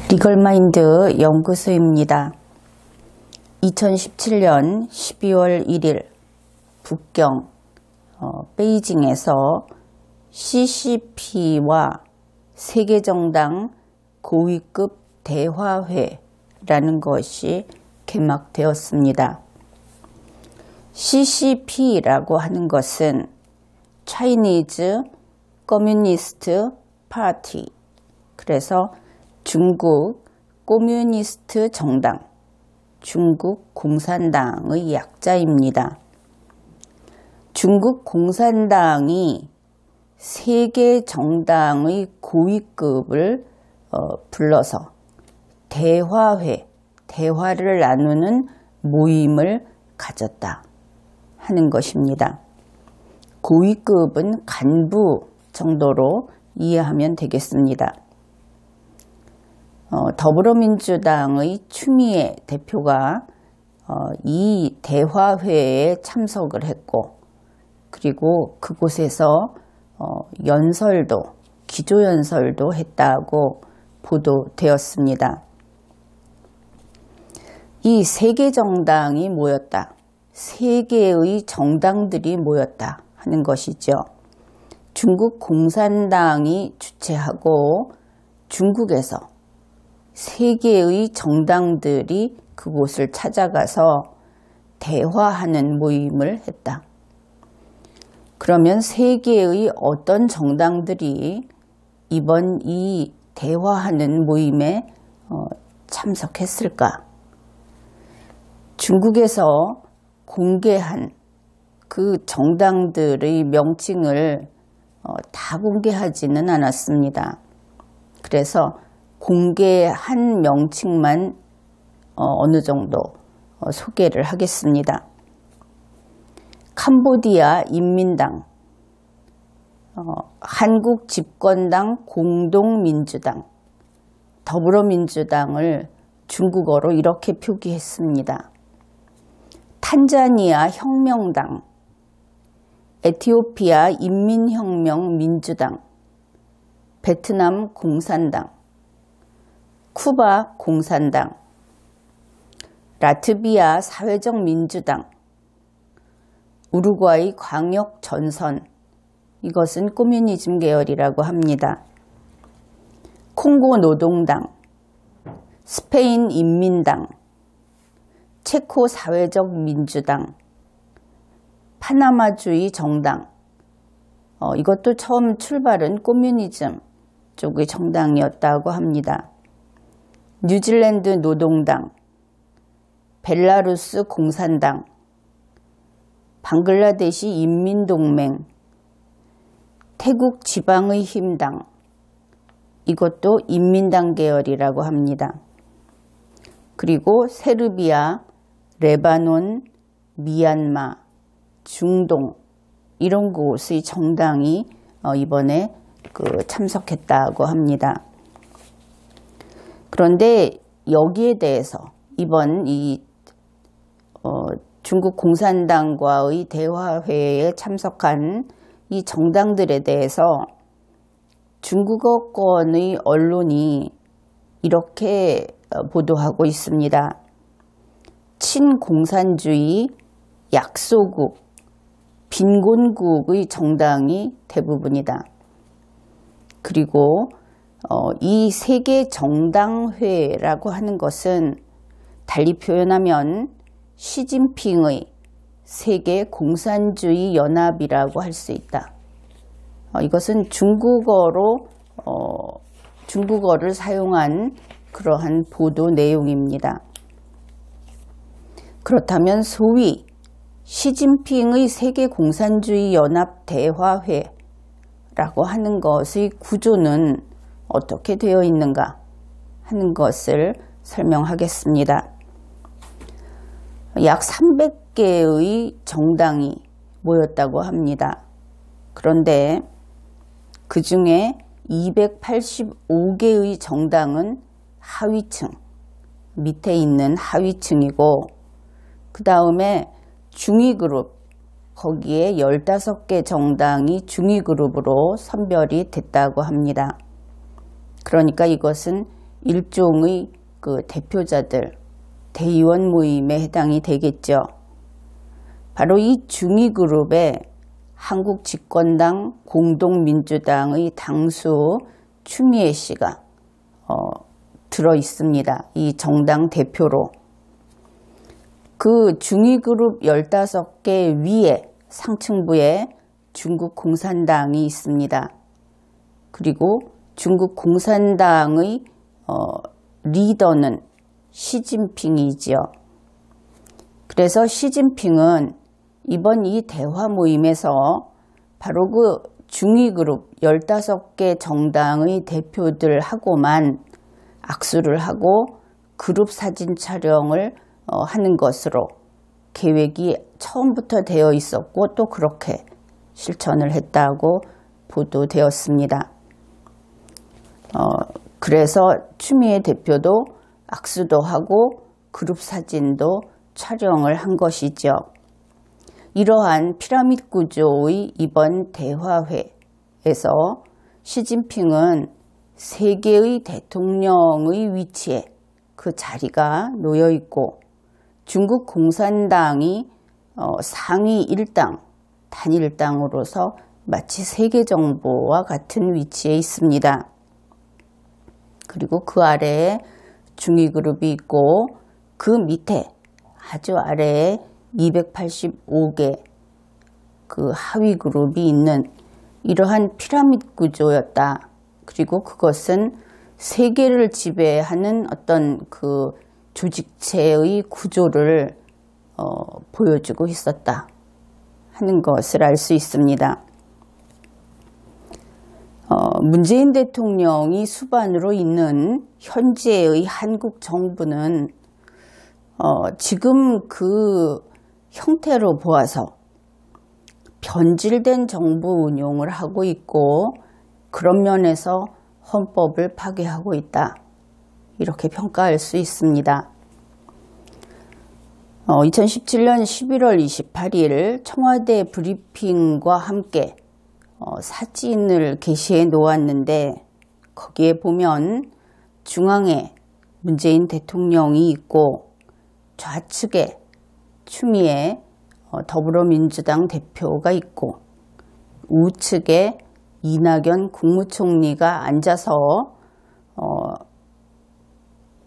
리걸마인드 연구소입니다. 2017년 12월 1일 북경 베이징에서 CCP와 세계정당 고위급 대화회라는 것이 개막되었습니다. CCP라고 하는 것은 Chinese Communist Party, 그래서 중국 코뮤니스트 정당, 중국 공산당의 약자입니다. 중국 공산당이 세계 정당의 고위급을 불러서 대화를 나누는 모임을 가졌다 하는 것입니다. 고위급은 간부 정도로 이해하면 되겠습니다. 더불어민주당의 추미애 대표가 이 대화회에 참석을 했고, 그리고 그곳에서 기조연설도 했다고 보도되었습니다. 이 세계 정당이 모였다, 세계의 정당들이 모였다 하는 것이죠. 중국 공산당이 주최하고 중국에서 세계의 정당들이 그곳을 찾아가서 대화하는 모임을 했다. 그러면 세계의 어떤 정당들이 이번 이 대화하는 모임에 참석했을까? 중국에서 공개한 그 정당들의 명칭을 다 공개하지는 않았습니다. 그래서 공개한 명칭만 어느 정도 소개를 하겠습니다. 캄보디아 인민당, 한국집권당 공동민주당, 더불어민주당을 중국어로 이렇게 표기했습니다. 탄자니아 혁명당, 에티오피아 인민혁명민주당, 베트남 공산당, 쿠바 공산당, 라트비아 사회적민주당, 우루과이 광역전선, 이것은 코뮤니즘 계열이라고 합니다. 콩고 노동당, 스페인 인민당, 체코 사회적민주당, 파나마주의 정당, 이것도 처음 출발은 코뮤니즘 쪽의 정당이었다고 합니다. 뉴질랜드 노동당, 벨라루스 공산당, 방글라데시 인민동맹, 태국 지방의 힘당, 이것도 인민당 계열이라고 합니다. 그리고 세르비아, 레바논, 미얀마, 중동, 이런 곳의 정당이 이번에 참석했다고 합니다. 그런데 여기에 대해서 이번 이 중국 공산당과의 대화회에 참석한 이 정당들에 대해서 중국어권의 언론이 이렇게 보도하고 있습니다. 친공산주의 약소국, 빈곤국의 정당이 대부분이다. 그리고 이 세계 정당회라고 하는 것은 달리 표현하면 시진핑의 세계 공산주의 연합이라고 할 수 있다. 이것은 중국어를 사용한 그러한 보도 내용입니다. 그렇다면 소위 시진핑의 세계 공산주의 연합 대화회라고 하는 것의 구조는 어떻게 되어 있는가 하는 것을 설명하겠습니다. 약 300개의 정당이 모였다고 합니다. 그런데 그 중에 285개의 정당은 하위층, 밑에 있는 하위층이고, 그 다음에 중위그룹, 거기에 15개 정당이 중위그룹으로 선별이 됐다고 합니다. 그러니까 이것은 일종의 그 대표자들, 대의원 모임에 해당이 되겠죠. 바로 이 중위 그룹에 한국 집권당 공동민주당의 당수 추미애 씨가 들어 있습니다. 이 정당 대표로. 그 중위 그룹 15개 위에 상층부에 중국 공산당이 있습니다. 그리고 중국 공산당의 리더는 시진핑이지요. 그래서 시진핑은 이번 이 대화 모임에서 바로 그 중위 그룹 15개 정당의 대표들하고만 악수를 하고 그룹 사진 촬영을 하는 것으로 계획이 처음부터 되어 있었고 또 그렇게 실천을 했다고 보도되었습니다. 그래서 추미애 대표도 악수도 하고 그룹 사진도 촬영을 한 것이죠. 이러한 피라미드 구조의 이번 대화회에서 시진핑은 세계의 대통령의 위치에 그 자리가 놓여 있고 중국 공산당이 상위 1당, 단일당으로서 마치 세계 정부와 같은 위치에 있습니다. 그리고 그 아래에 중위 그룹이 있고 그 밑에 아주 아래에 285개 그 하위 그룹이 있는 이러한 피라미드 구조였다. 그리고 그것은 세계를 지배하는 어떤 그 조직체의 구조를 보여주고 있었다 하는 것을 알 수 있습니다. 문재인 대통령이 수반으로 있는 현재의 한국 정부는 지금 그 형태로 보아서 변질된 정부 운용을 하고 있고 그런 면에서 헌법을 파괴하고 있다. 이렇게 평가할 수 있습니다. 2017년 11월 28일 청와대 브리핑과 함께 사진을 게시해 놓았는데 거기에 보면 중앙에 문재인 대통령이 있고 좌측에 추미애 더불어민주당 대표가 있고 우측에 이낙연 국무총리가 앉아서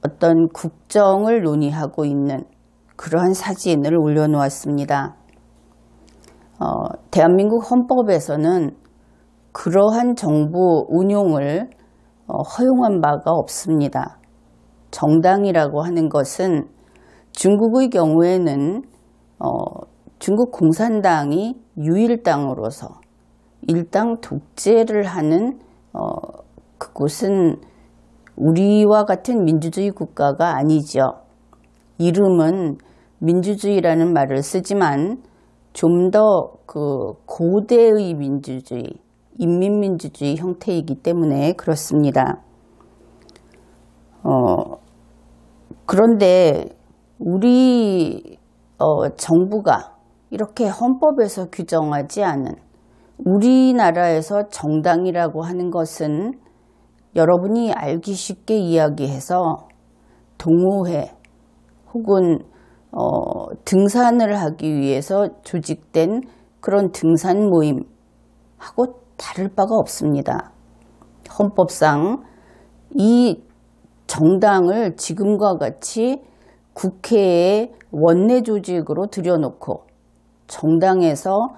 어떤 국정을 논의하고 있는 그러한 사진을 올려놓았습니다. 대한민국 헌법에서는 그러한 정부 운용을 허용한 바가 없습니다. 정당이라고 하는 것은 중국의 경우에는 중국 공산당이 유일당으로서 일당 독재를 하는 그곳은 우리와 같은 민주주의 국가가 아니죠. 이름은 민주주의라는 말을 쓰지만 좀 더 그 고대의 민주주의, 인민민주주의 형태이기 때문에 그렇습니다. 그런데 우리 정부가 이렇게 헌법에서 규정하지 않은 우리나라에서 정당이라고 하는 것은 여러분이 알기 쉽게 이야기해서 동호회 혹은 등산을 하기 위해서 조직된 그런 등산 모임하고 다를 바가 없습니다. 헌법상 이 정당을 지금과 같이 국회에 원내 조직으로 들여놓고 정당에서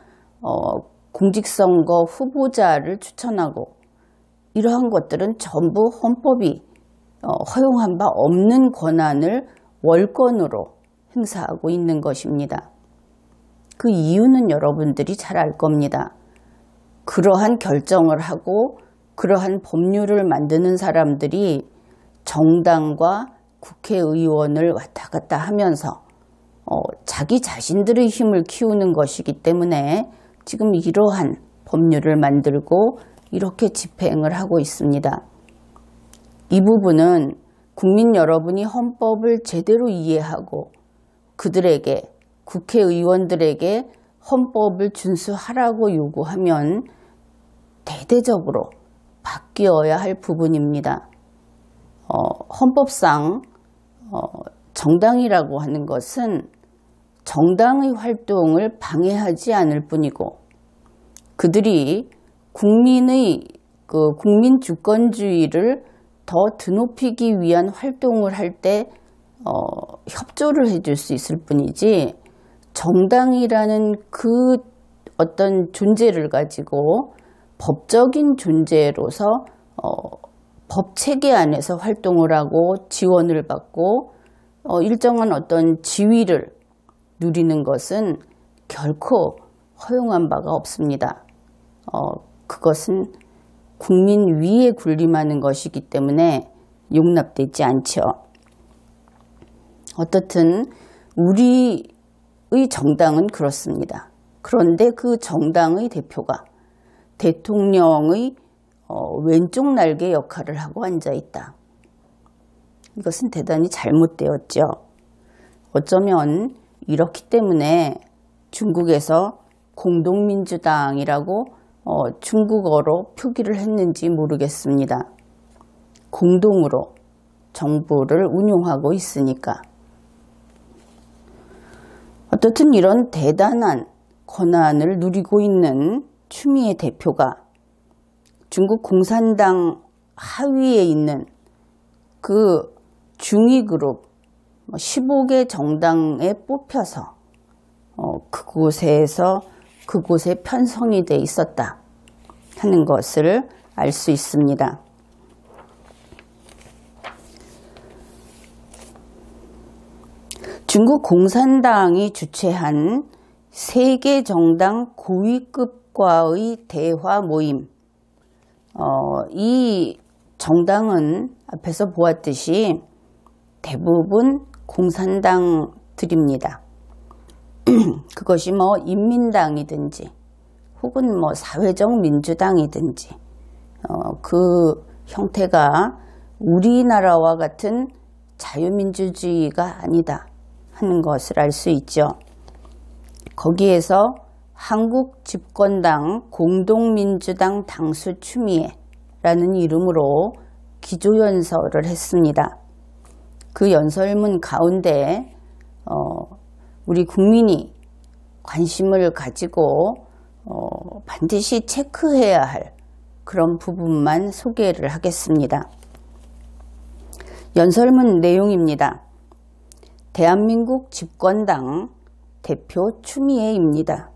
공직선거 후보자를 추천하고 이러한 것들은 전부 헌법이 허용한 바 없는 권한을 월권으로 행사하고 있는 것입니다. 그 이유는 여러분들이 잘 알 겁니다. 그러한 결정을 하고 그러한 법률을 만드는 사람들이 정당과 국회의원을 왔다 갔다 하면서 자기 자신들의 힘을 키우는 것이기 때문에 지금 이러한 법률을 만들고 이렇게 집행을 하고 있습니다. 이 부분은 국민 여러분이 헌법을 제대로 이해하고 그들에게 국회의원들에게 헌법을 준수하라고 요구하면 대대적으로 바뀌어야 할 부분입니다. 헌법상 정당이라고 하는 것은 정당의 활동을 방해하지 않을 뿐이고 그들이 국민의 국민 주권주의를 더 드높이기 위한 활동을 할 때 협조를 해줄 수 있을 뿐이지 정당이라는 그 어떤 존재를 가지고 법적인 존재로서 법 체계 안에서 활동을 하고 지원을 받고 일정한 어떤 지위를 누리는 것은 결코 허용한 바가 없습니다. 그것은 국민 위에 군림하는 것이기 때문에 용납되지 않죠. 어떻든 우리의 정당은 그렇습니다. 그런데 그 정당의 대표가 대통령의 왼쪽 날개 역할을 하고 앉아있다. 이것은 대단히 잘못되었죠. 어쩌면 이렇기 때문에 중국에서 공동민주당이라고 중국어로 표기를 했는지 모르겠습니다. 공동으로 정부를 운용하고 있으니까. 어떻든 이런 대단한 권한을 누리고 있는 추미애 대표가 중국 공산당 하위에 있는 그 중위 그룹 15개 정당에 뽑혀서 그곳에 편성이 돼 있었다 하는 것을 알 수 있습니다. 중국 공산당이 주최한 세계 정당 고위급과의 대화 모임, 이 정당은 앞에서 보았듯이 대부분 공산당들입니다. 그것이 인민당이든지 혹은 사회적 민주당이든지 그 형태가 우리나라와 같은 자유민주주의가 아니다 하는 것을 알 수 있죠. 거기에서 한국 집권당 공동민주당 당수 추미애라는 이름으로 기조연설을 했습니다. 그 연설문 가운데 우리 국민이 관심을 가지고 반드시 체크해야 할 그런 부분만 소개를 하겠습니다. 연설문 내용입니다. 대한민국 집권당 대표 추미애입니다.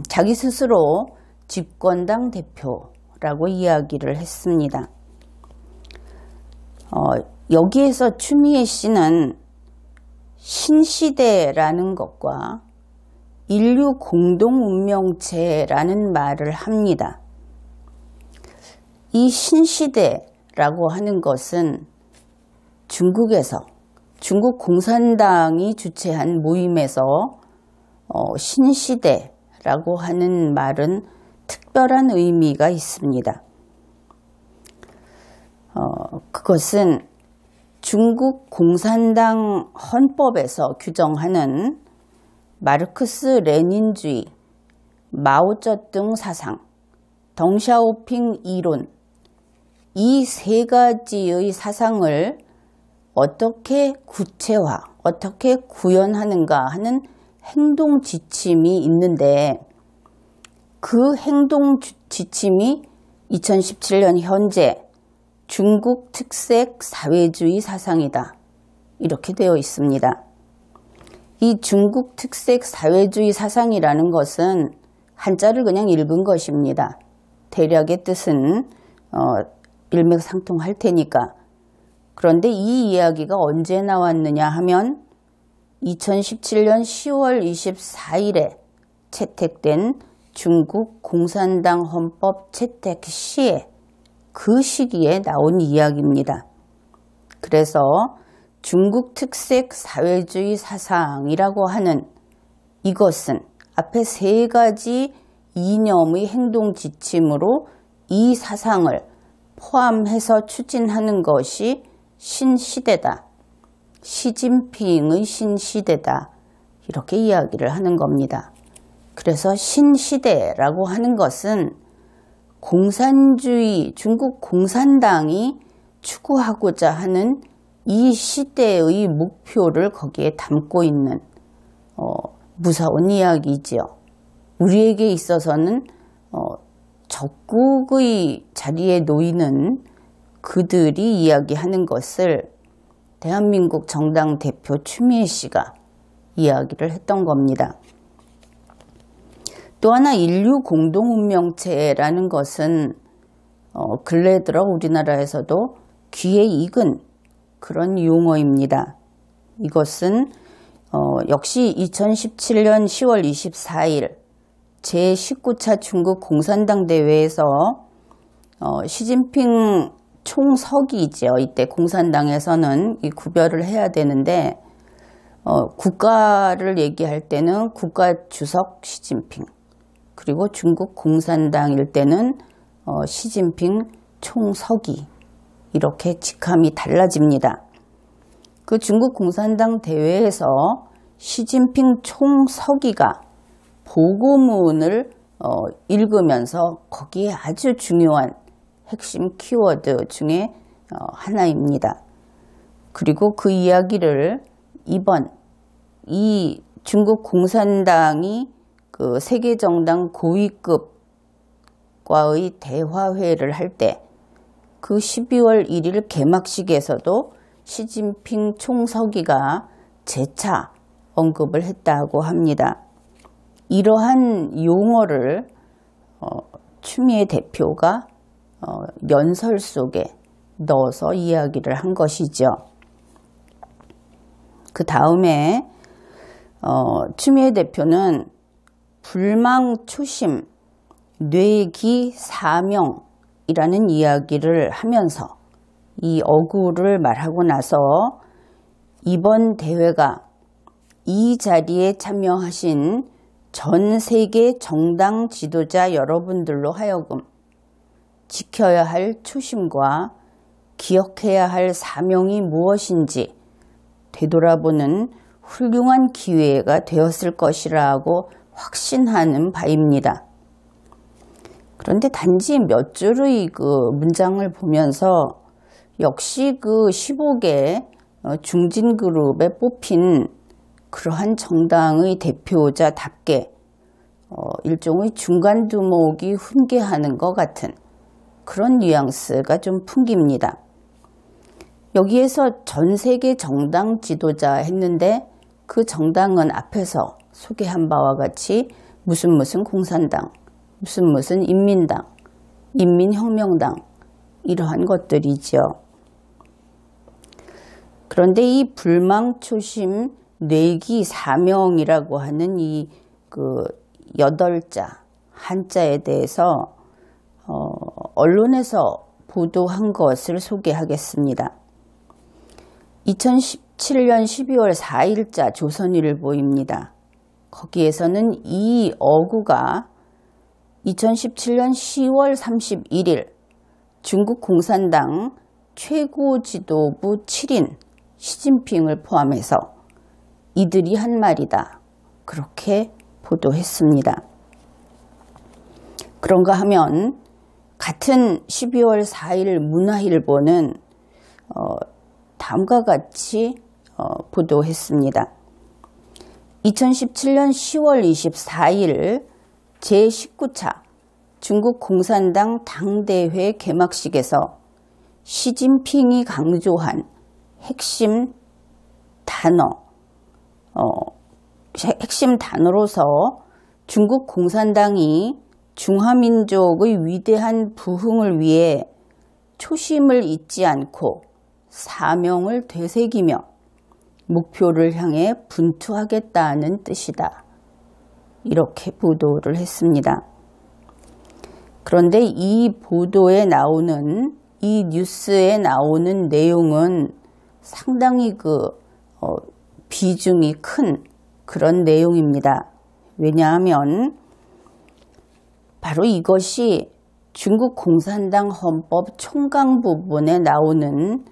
자기 스스로 집권당 대표라고 이야기를 했습니다. 여기에서 추미애 씨는 신시대라는 것과 인류 공동운명체라는 말을 합니다. 이 신시대라고 하는 것은 중국에서 중국 공산당이 주최한 모임에서 신시대라고 하는 말은 특별한 의미가 있습니다. 그것은 중국 공산당 헌법에서 규정하는 마르크스 레닌주의, 마오쩌둥 사상, 덩샤오핑 이론, 이 세 가지의 사상을 어떻게 구체화, 어떻게 구현하는가 하는 행동 지침이 있는데 그 행동 지침이 2017년 현재 중국 특색 사회주의 사상이다. 이렇게 되어 있습니다. 이 중국 특색 사회주의 사상이라는 것은 한자를 그냥 읽은 것입니다. 대략의 뜻은 일맥상통할 테니까. 그런데 이 이야기가 언제 나왔느냐 하면 2017년 10월 24일에 채택된 중국 공산당 헌법 채택 시에 그 시기에 나온 이야기입니다. 그래서 중국 특색 사회주의 사상이라고 하는 이것은 앞에 세 가지 이념의 행동 지침으로 이 사상을 포함해서 추진하는 것이 신시대다. 시진핑의 신시대다. 이렇게 이야기를 하는 겁니다. 그래서 신시대라고 하는 것은 공산주의, 중국 공산당이 추구하고자 하는 이 시대의 목표를 거기에 담고 있는 무서운 이야기지요. 우리에게 있어서는 적국의 자리에 놓이는 그들이 이야기하는 것을 대한민국 정당 대표 추미애 씨가 이야기를 했던 겁니다. 또 하나 인류 공동운명체라는 것은 근래 들어 우리나라에서도 귀에 익은 그런 용어입니다. 이것은 역시 2017년 10월 24일 제19차 중국 공산당 대회에서 시진핑 총서기죠. 이때 공산당에서는 이 구별을 해야 되는데 국가를 얘기할 때는 국가주석 시진핑, 그리고 중국 공산당일 때는 시진핑 총서기, 이렇게 직함이 달라집니다. 그 중국 공산당 대회에서 시진핑 총서기가 보고문을 읽으면서 거기에 아주 중요한 핵심 키워드 중에 하나입니다. 그리고 그 이야기를 이번 이 중국 공산당이 그 세계정당 고위급과의 대화회를 할 때 그 12월 1일 개막식에서도 시진핑 총서기가 재차 언급을 했다고 합니다. 이러한 용어를 추미애 대표가 연설 속에 넣어서 이야기를 한 것이죠. 그 다음에 추미애 대표는 불망초심, 뇌기 사명이라는 이야기를 하면서 이 어구를 말하고 나서 이번 대회가 이 자리에 참여하신 전 세계 정당 지도자 여러분들로 하여금 지켜야 할 초심과 기억해야 할 사명이 무엇인지 되돌아보는 훌륭한 기회가 되었을 것이라고 확신하는 바입니다. 그런데 단지 몇 줄의 그 문장을 보면서 역시 그 15개 중진그룹에 뽑힌 그러한 정당의 대표자답게 일종의 중간두목이 훈계하는 것 같은 그런 뉘앙스가 좀 풍깁니다. 여기에서 전 세계 정당 지도자 했는데 그 정당은 앞에서 소개한 바와 같이 무슨 공산당, 무슨 인민당, 인민혁명당, 이러한 것들이죠. 그런데 이 불망초심, 뇌기 사명이라고 하는 이 그 8자 한자에 대해서 언론에서 보도한 것을 소개하겠습니다. 2017년 12월 4일자 조선일보입니다. 거기에서는 이 어구가 2017년 10월 31일 중국 공산당 최고 지도부 7인 시진핑을 포함해서 이들이 한 말이다, 그렇게 보도했습니다. 그런가 하면 같은 12월 4일 문화일보는 다음과 같이 보도했습니다. 2017년 10월 24일 제19차 중국 공산당 당대회 개막식에서 시진핑이 강조한 핵심 단어로서 중국 공산당이 중화민족의 위대한 부흥을 위해 초심을 잊지 않고 사명을 되새기며 목표를 향해 분투하겠다는 뜻이다, 이렇게 보도를 했습니다. 그런데 이 보도에 나오는, 이 뉴스에 나오는 내용은 상당히 비중이 큰 그런 내용입니다. 왜냐하면 바로 이것이 중국 공산당 헌법 총강 부분에 나오는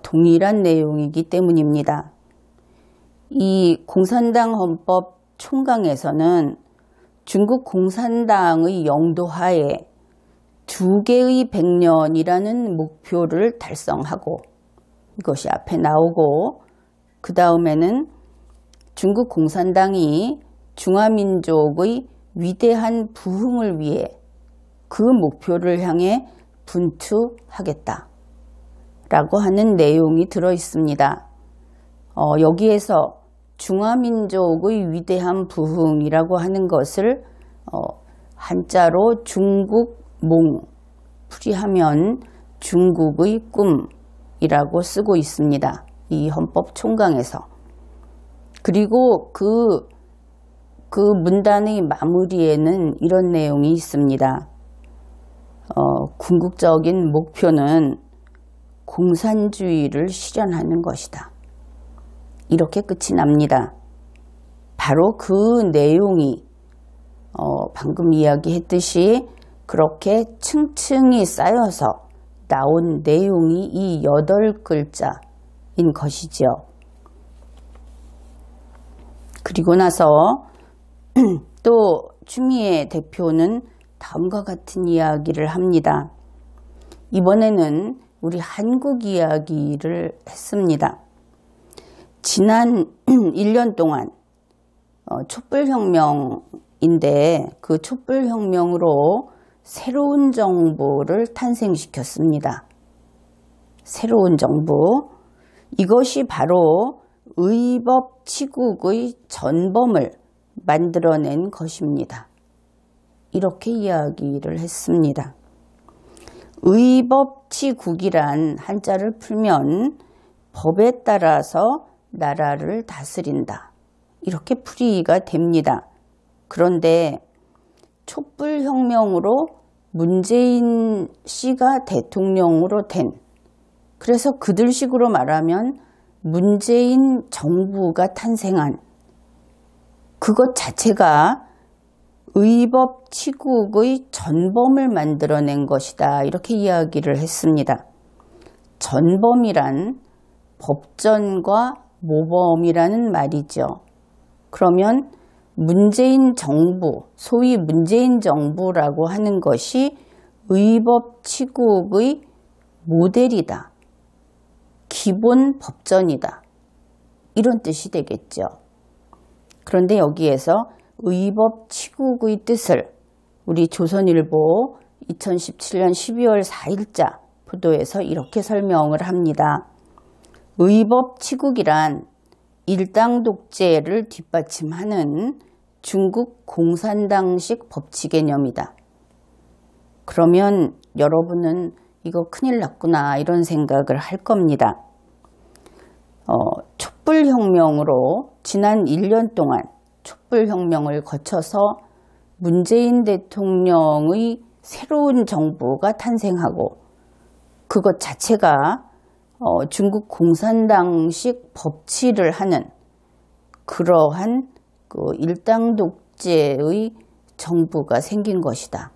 동일한 내용이기 때문입니다. 이 공산당 헌법 총강에서는 중국 공산당의 영도하에 2개의 100년이라는 목표를 달성하고, 이것이 앞에 나오고, 그 다음에는 중국 공산당이 중화민족의 위대한 부흥을 위해 그 목표를 향해 분투하겠다 라고 하는 내용이 들어 있습니다. 여기에서 중화민족의 위대한 부흥이라고 하는 것을 한자로 중국몽, 풀이하면 중국의 꿈이라고 쓰고 있습니다. 이 헌법 총강에서. 그리고 그 문단의 마무리에는 이런 내용이 있습니다. 궁극적인 목표는 공산주의를 실현하는 것이다. 이렇게 끝이 납니다. 바로 그 내용이 방금 이야기했듯이 그렇게 층층이 쌓여서 나온 내용이 이 8글자인 것이죠. 그리고 나서 또 추미애 대표는 다음과 같은 이야기를 합니다. 이번에는 우리 한국 이야기를 했습니다. 지난 1년 동안 촛불혁명인데 그 촛불혁명으로 새로운 정부를 탄생시켰습니다. 새로운 정부. 이것이 바로 의법치국의 전범을 만들어낸 것입니다. 이렇게 이야기를 했습니다. 의법치국이란 한자를 풀면 법에 따라서 나라를 다스린다. 이렇게 풀이가 됩니다. 그런데 촛불혁명으로 문재인 씨가 대통령으로 된, 그래서 그들식으로 말하면 문재인 정부가 탄생한 그것 자체가 의법치국의 전범을 만들어낸 것이다. 이렇게 이야기를 했습니다. 전범이란 법전과 모범이라는 말이죠. 그러면 문재인 정부, 소위 문재인 정부라고 하는 것이 의법치국의 모델이다. 기본 법전이다. 이런 뜻이 되겠죠. 그런데 여기에서 의법치국의 뜻을 우리 조선일보 2017년 12월 4일자 보도에서 이렇게 설명을 합니다. 의법치국이란 일당 독재를 뒷받침하는 중국 공산당식 법치 개념이다. 그러면 여러분은 이거 큰일 났구나 이런 생각을 할 겁니다. 촛불혁명으로 지난 1년 동안 촛불혁명을 거쳐서 문재인 대통령의 새로운 정부가 탄생하고 그것 자체가 중국 공산당식 법치를 하는 그러한 그 일당 독재의 정부가 생긴 것이다.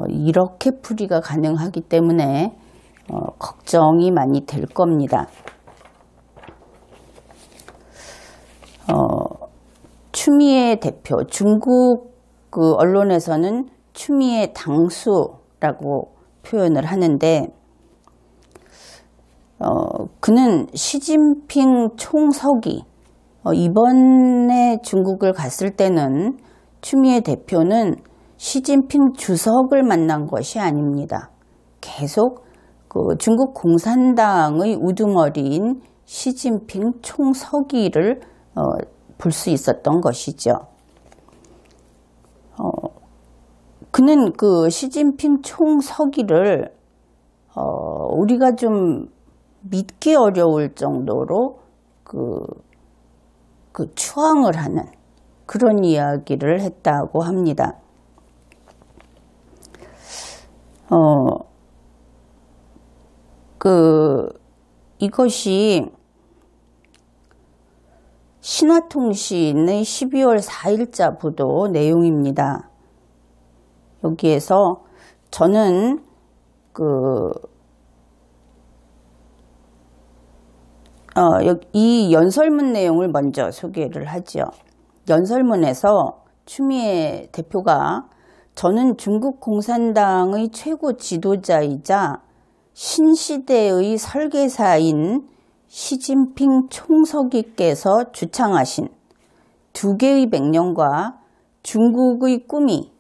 이렇게 풀이가 가능하기 때문에 걱정이 많이 될 겁니다. 추미애 대표, 중국 그 언론에서는 추미애 당수라고 표현을 하는데 그는 시진핑 총석이 이번에 중국을 갔을 때는 추미애 대표는 시진핑 주석을 만난 것이 아닙니다. 계속 그 중국 공산당의 우두머리인 시진핑 총서기를 볼 수 있었던 것이죠. 그는 그 시진핑 총서기를 우리가 좀 믿기 어려울 정도로 그 추앙을 하는 그런 이야기를 했다고 합니다. 이것이 신화통신의 12월 4일자 보도 내용입니다. 여기에서 저는 이 연설문 내용을 먼저 소개를 하죠. 연설문에서 추미애 대표가 저는 중국 공산당의 최고 지도자이자 신시대의 설계사인 시진핑 총서기께서 주창하신 두 개의 백년과 중국의 꿈이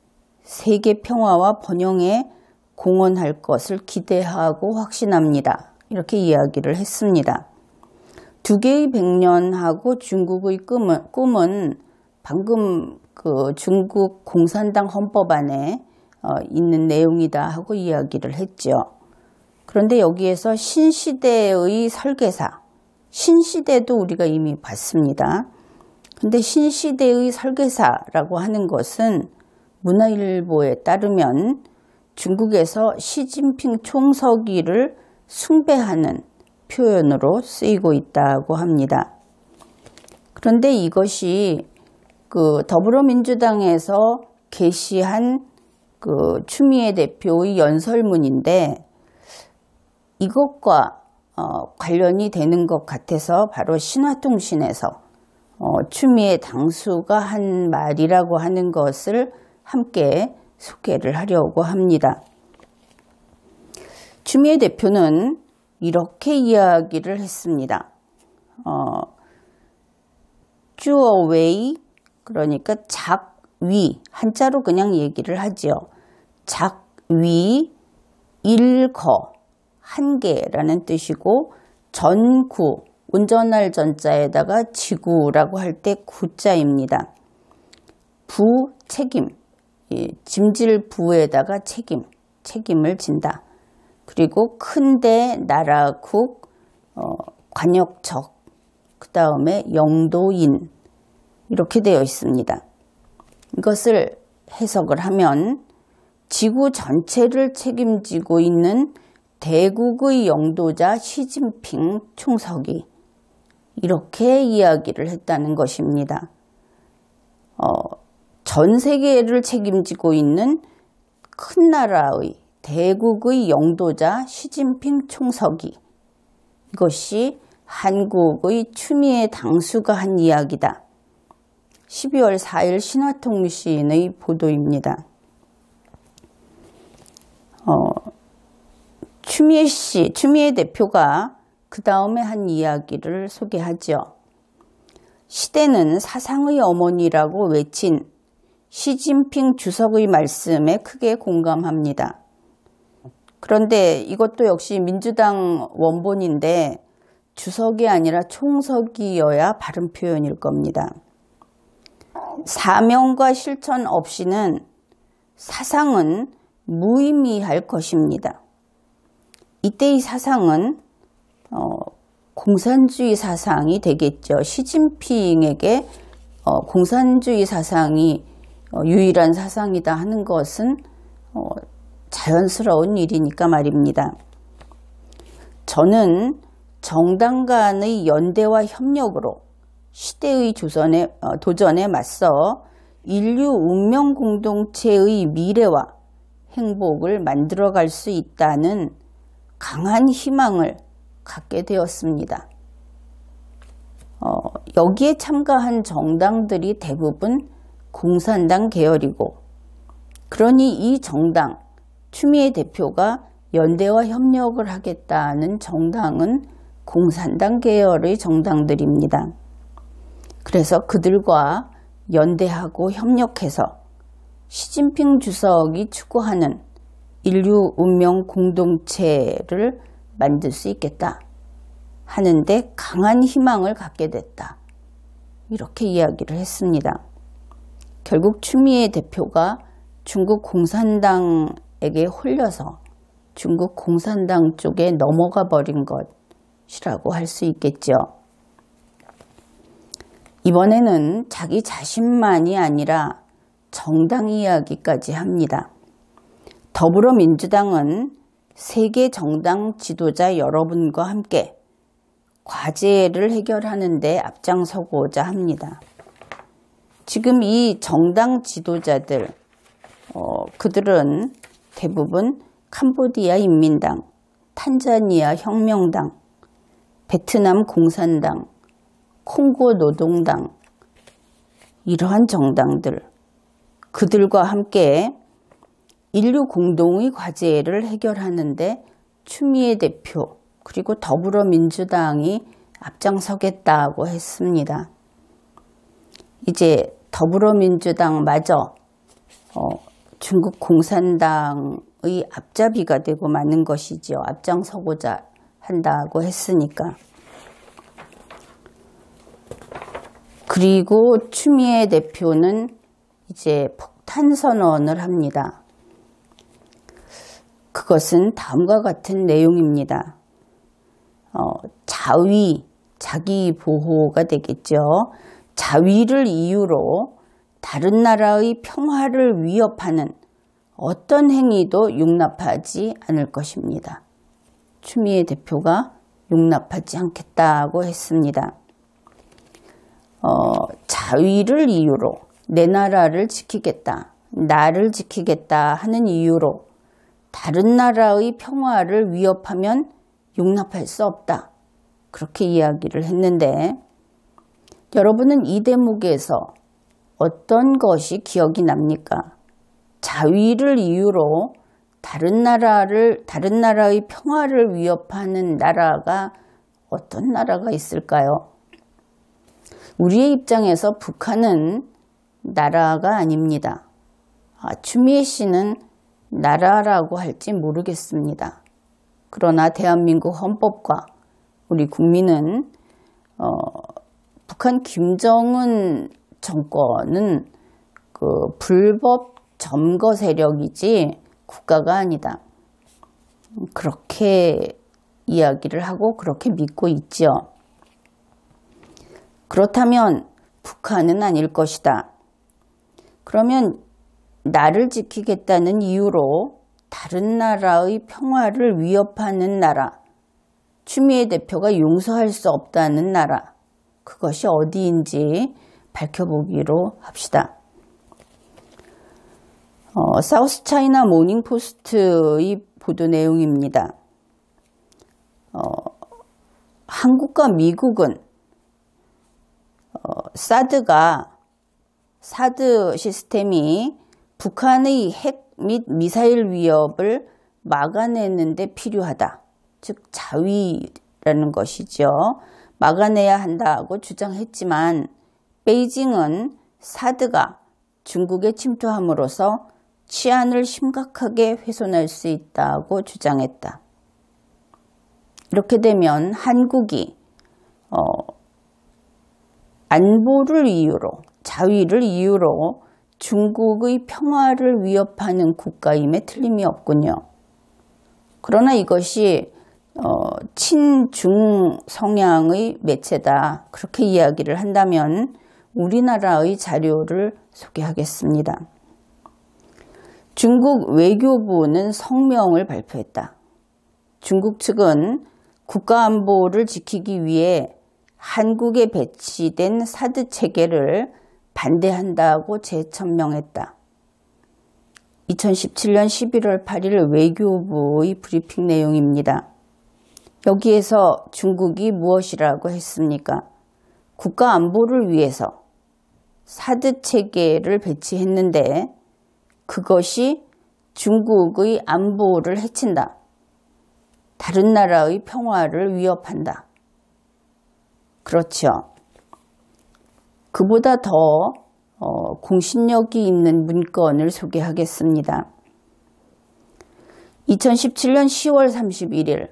세계 평화와 번영에 공헌할 것을 기대하고 확신합니다. 이렇게 이야기를 했습니다. 두 개의 백년하고 중국의 꿈은 방금 그 중국 공산당 헌법 안에 있는 내용이다 하고 이야기를 했죠. 그런데 여기에서 신시대의 설계사, 신시대도 우리가 이미 봤습니다. 근데 신시대의 설계사라고 하는 것은 문화일보에 따르면 중국에서 시진핑 총서기를 숭배하는 표현으로 쓰이고 있다고 합니다. 그런데 이것이 그 더불어민주당에서 게시한 그 추미애 대표의 연설문인데 이것과 관련이 되는 것 같아서 바로 신화통신에서 추미애 당수가 한 말이라고 하는 것을 함께 소개를 하려고 합니다. 추미애 대표는 이렇게 이야기를 했습니다. 쭈어웨이, 그러니까 작위, 한자로 그냥 얘기를 하죠. 작위, 일거, 한계라는 뜻이고 전구, 운전할 전자에다가 지구라고 할 때 구자입니다. 부, 책임, 짐질 부에다가 책임을 진다. 그리고 큰대, 나라국, 관역적, 그 다음에 영도인 이렇게 되어 있습니다. 이것을 해석을 하면 지구 전체를 책임지고 있는 대국의 영도자 시진핑 총서기 이렇게 이야기를 했다는 것입니다. 전 세계를 책임지고 있는 큰 나라의 대국의 영도자 시진핑 총서기 이것이 한국의 추미애 당수가 한 이야기다. 12월 4일 신화통신의 보도입니다. 추미애 대표가 그 다음에 한 이야기를 소개하죠. 시대는 사상의 어머니라고 외친 시진핑 주석의 말씀에 크게 공감합니다. 그런데 이것도 역시 민주당 원본인데 주석이 아니라 총석이어야 바른 표현일 겁니다. 사명과 실천 없이는 사상은 무의미할 것입니다. 이때의 사상은 공산주의 사상이 되겠죠. 시진핑에게 공산주의 사상이 유일한 사상이다 하는 것은 자연스러운 일이니까 말입니다. 저는 정당 간의 연대와 협력으로 시대의 도전에 맞서 인류 운명 공동체의 미래와 행복을 만들어갈 수 있다는 강한 희망을 갖게 되었습니다. 여기에 참가한 정당들이 대부분 공산당 계열이고 그러니 이 정당, 추미애 대표가 연대와 협력을 하겠다는 정당은 공산당 계열의 정당들입니다. 그래서 그들과 연대하고 협력해서 시진핑 주석이 추구하는 인류 운명 공동체를 만들 수 있겠다 하는데 강한 희망을 갖게 됐다. 이렇게 이야기를 했습니다. 결국 추미애 대표가 중국 공산당에게 홀려서 중국 공산당 쪽에 넘어가 버린 것이라고 할 수 있겠죠. 이번에는 자기 자신만이 아니라 정당 이야기까지 합니다. 더불어민주당은 세계 정당 지도자 여러분과 함께 과제를 해결하는 데 앞장서고자 합니다. 지금 이 정당 지도자들, 그들은 대부분 캄보디아 인민당, 탄자니아 혁명당, 베트남 공산당, 콩고 노동당 이러한 정당들, 그들과 함께 인류 공동의 과제를 해결하는데 추미애 대표 그리고 더불어민주당이 앞장서겠다고 했습니다. 이제 더불어민주당마저 중국 공산당의 앞잡이가 되고 마는 것이지요. 앞장서고자 한다고 했으니까. 그리고 추미애 대표는 이제 폭탄 선언을 합니다. 그것은 다음과 같은 내용입니다. 자위, 자기 보호가 되겠죠. 자위를 이유로 다른 나라의 평화를 위협하는 어떤 행위도 용납하지 않을 것입니다. 추미애 대표가 용납하지 않겠다고 했습니다. 자위를 이유로 내 나라를 지키겠다, 나를 지키겠다 하는 이유로 다른 나라의 평화를 위협하면 용납할 수 없다. 그렇게 이야기를 했는데 여러분은 이 대목에서 어떤 것이 기억이 납니까? 자위를 이유로 다른 나라의 평화를 위협하는 나라가 어떤 나라가 있을까요? 우리의 입장에서 북한은 나라가 아닙니다. 추미애 씨는 나라라고 할지 모르겠습니다. 그러나 대한민국 헌법과 우리 국민은 북한 김정은 정권은 그 불법 점거 세력이지 국가가 아니다. 그렇게 이야기를 하고 그렇게 믿고 있죠. 그렇다면 북한은 아닐 것이다. 그러면 나를 지키겠다는 이유로 다른 나라의 평화를 위협하는 나라, 추미애 대표가 용서할 수 없다는 나라, 그것이 어디인지 밝혀보기로 합시다. 사우스 차이나 모닝 포스트의 보도 내용입니다. 한국과 미국은 사드 시스템이 북한의 핵 및 미사일 위협을 막아내는 데 필요하다. 즉 자위라는 것이죠. 막아내야 한다고 주장했지만 베이징은 사드가 중국에 침투함으로써 치안을 심각하게 훼손할 수 있다고 주장했다. 이렇게 되면 한국이 안보를 이유로, 자위를 이유로 중국의 평화를 위협하는 국가임에 틀림이 없군요. 그러나 이것이 친중 성향의 매체다. 그렇게 이야기를 한다면 우리나라의 자료를 소개하겠습니다. 중국 외교부는 성명을 발표했다. 중국 측은 국가안보를 지키기 위해 한국에 배치된 사드 체계를 반대한다고 재천명했다. 2017년 11월 8일 외교부의 브리핑 내용입니다. 여기에서 중국이 무엇이라고 했습니까? 국가 안보를 위해서 사드 체계를 배치했는데 그것이 중국의 안보를 해친다. 다른 나라의 평화를 위협한다. 그렇죠. 그보다 더 공신력이 있는 문건을 소개하겠습니다. 2017년 10월 31일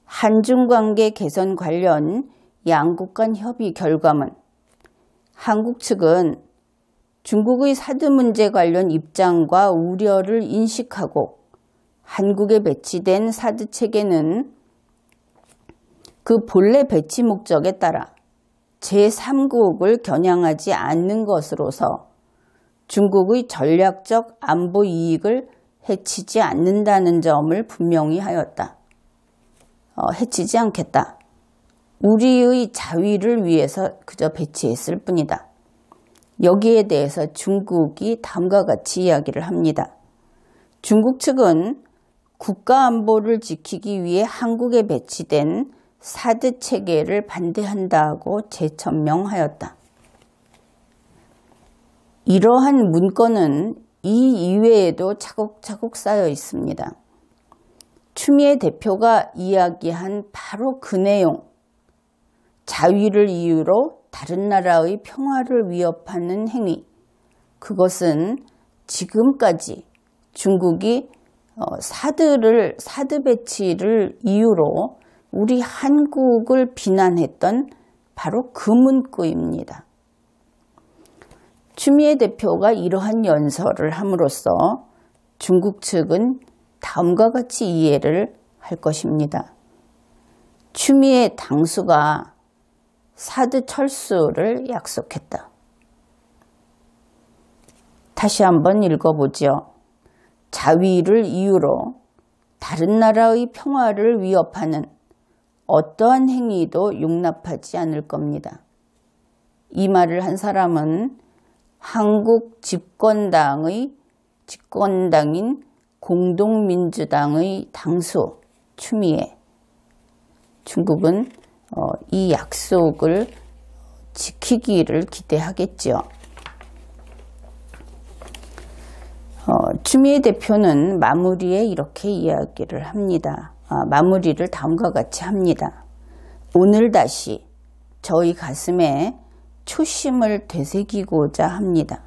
한중관계 개선 관련 양국 간 협의 결과문. 한국 측은 중국의 사드 문제 관련 입장과 우려를 인식하고 한국에 배치된 사드 체계는 그 본래 배치 목적에 따라 제3국을 겨냥하지 않는 것으로서 중국의 전략적 안보 이익을 해치지 않는다는 점을 분명히 하였다. 해치지 않겠다. 우리의 자위를 위해서 그저 배치했을 뿐이다. 여기에 대해서 중국이 다음과 같이 이야기를 합니다. 중국 측은 국가 안보를 지키기 위해 한국에 배치된 사드 체계를 반대한다고 재천명하였다. 이러한 문건은 이 이외에도 차곡차곡 쌓여 있습니다. 추미애 대표가 이야기한 바로 그 내용, 자위를 이유로 다른 나라의 평화를 위협하는 행위, 그것은 지금까지 중국이 사드 배치를 이유로 우리 한국을 비난했던 바로 그 문구입니다. 추미애 대표가 이러한 연설을 함으로써 중국 측은 다음과 같이 이해를 할 것입니다. 추미애 당수가 사드 철수를 약속했다. 다시 한번 읽어보죠. 자위를 이유로 다른 나라의 평화를 위협하는 어떠한 행위도 용납하지 않을 겁니다. 이 말을 한 사람은 한국 집권당인 공동민주당의 당수 추미애. 중국은 이 약속을 지키기를 기대하겠죠. 추미애 대표는 마무리에 이렇게 이야기를 합니다. 마무리를 다음과 같이 합니다. 오늘 다시 저희 가슴에 초심을 되새기고자 합니다.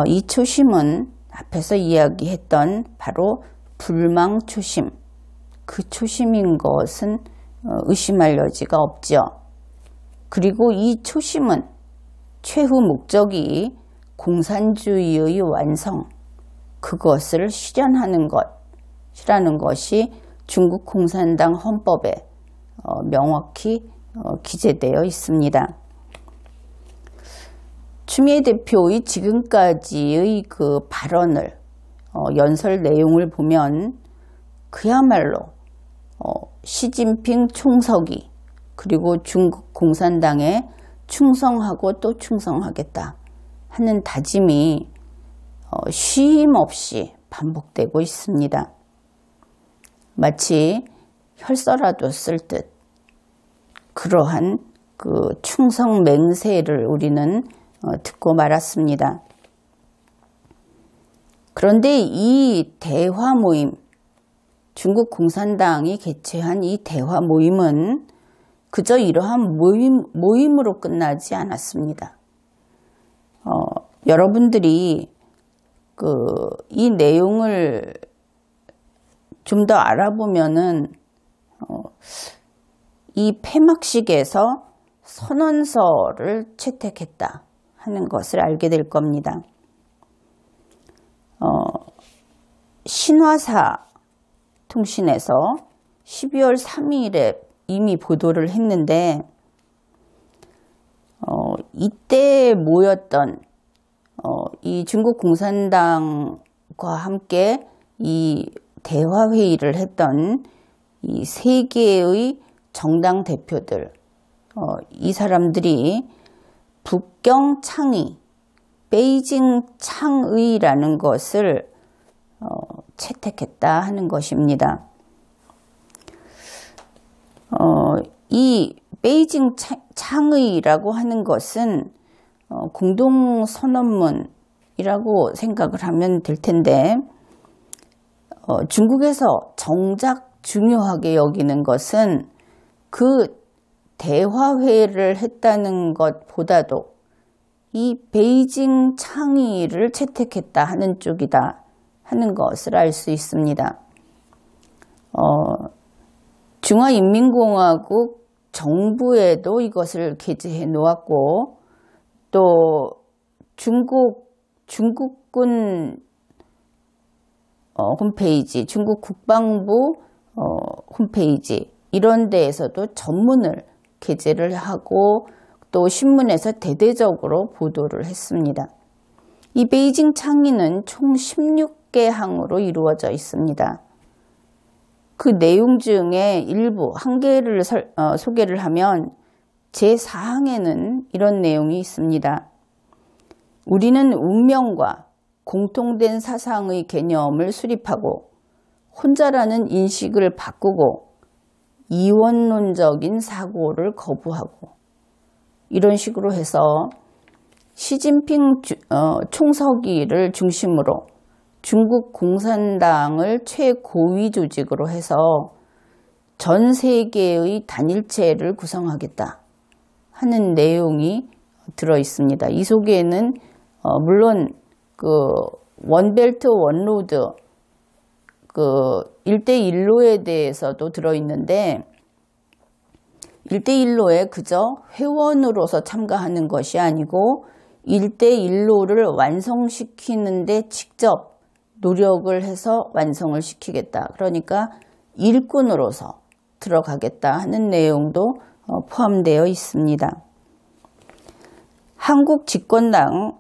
이 초심은 앞에서 이야기했던 바로 불망 초심, 그 초심인 것은 의심할 여지가 없죠. 그리고 이 초심은 최후 목적이 공산주의의 완성, 그것을 실현하는 것이라는 것이 중국 공산당 헌법에 명확히 기재되어 있습니다. 추미애 대표의 지금까지의 그 발언을 연설 내용을 보면 그야말로 시진핑 총석이 그리고 중국 공산당에 충성하고 또 충성하겠다 하는 다짐이 쉼 없이 반복되고 있습니다. 마치 혈서라도 쓸 듯 그러한 그 충성 맹세를 우리는 듣고 말았습니다. 그런데 이 대화 모임, 중국 공산당이 개최한 이 대화 모임은 그저 이러한 모임으로 끝나지 않았습니다. 여러분들이 이 내용을 좀 더 알아보면은 이 폐막식에서 선언서를 채택했다 하는 것을 알게 될 겁니다. 신화사 통신에서 12월 3일에 이미 보도를 했는데 이때 모였던 이 중국 공산당과 함께 이 대화회의를 했던 이 세 개의 정당 대표들, 이 사람들이 북경 창의, 베이징 창의라는 것을 채택했다 하는 것입니다. 이 베이징 창의라고 하는 것은 공동선언문이라고 생각을 하면 될 텐데 중국에서 정작 중요하게 여기는 것은 그 대화회를 했다는 것보다도 이 베이징 창의를 채택했다 하는 쪽이다 하는 것을 알 수 있습니다. 중화인민공화국 정부에도 이것을 게재해 놓았고 또 중국군 홈페이지, 중국 국방부 홈페이지 이런 데에서도 전문을 게재를 하고 또 신문에서 대대적으로 보도를 했습니다. 이 베이징 창의는 총 16개 항으로 이루어져 있습니다. 그 내용 중에 일부, 한 개를 소개를 하면 제4항에는 이런 내용이 있습니다. 우리는 운명과 공통된 사상의 개념을 수립하고 혼자라는 인식을 바꾸고 이원론적인 사고를 거부하고 이런 식으로 해서 시진핑 총서기를 중심으로 중국 공산당을 최고위 조직으로 해서 전 세계의 단일체를 구성하겠다 하는 내용이 들어 있습니다. 이 속에는 물론 그 원벨트 원로드 그 1대1로에 대해서도 들어 있는데 1대1로에 그저 회원으로서 참가하는 것이 아니고 1대1로를 완성시키는데 직접 노력을 해서 완성을 시키겠다. 그러니까 일꾼으로서 들어가겠다 하는 내용도 포함되어 있습니다. 한국 집권당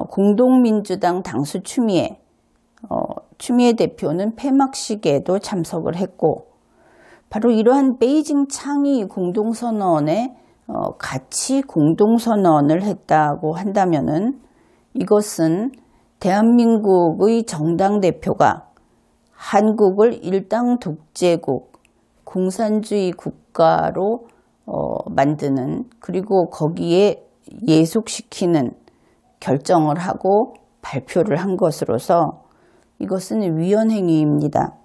공동민주당 당수 추미애 대표는 폐막식에도 참석을 했고 바로 이러한 베이징 창의 공동선언에 같이 공동선언을 했다고 한다면은 이것은 대한민국의 정당 대표가 한국을 일당 독재국, 공산주의 국가로 만드는 그리고 거기에 예속시키는 결정을 하고 발표를 한 것으로서 이것은 위헌행위입니다.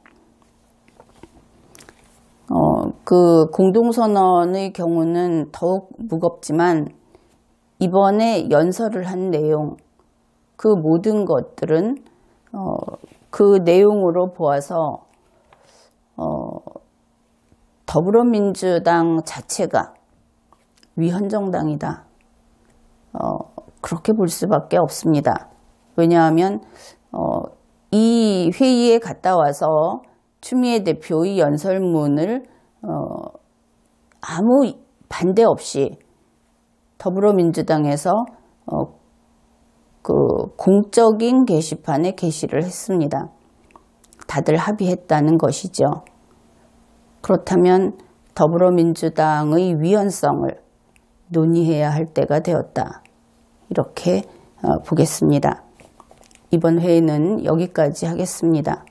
그 공동선언의 경우는 더욱 무겁지만 이번에 연설을 한 내용, 그 모든 것들은 그 내용으로 보아서 더불어민주당 자체가 위헌정당이다. 그렇게 볼 수밖에 없습니다. 왜냐하면 이 회의에 갔다 와서 추미애 대표의 연설문을 아무 반대 없이 더불어민주당에서 그 공적인 게시판에 게시를 했습니다. 다들 합의했다는 것이죠. 그렇다면 더불어민주당의 위헌성을 논의해야 할 때가 되었다. 이렇게 보겠습니다. 이번 회의는 여기까지 하겠습니다.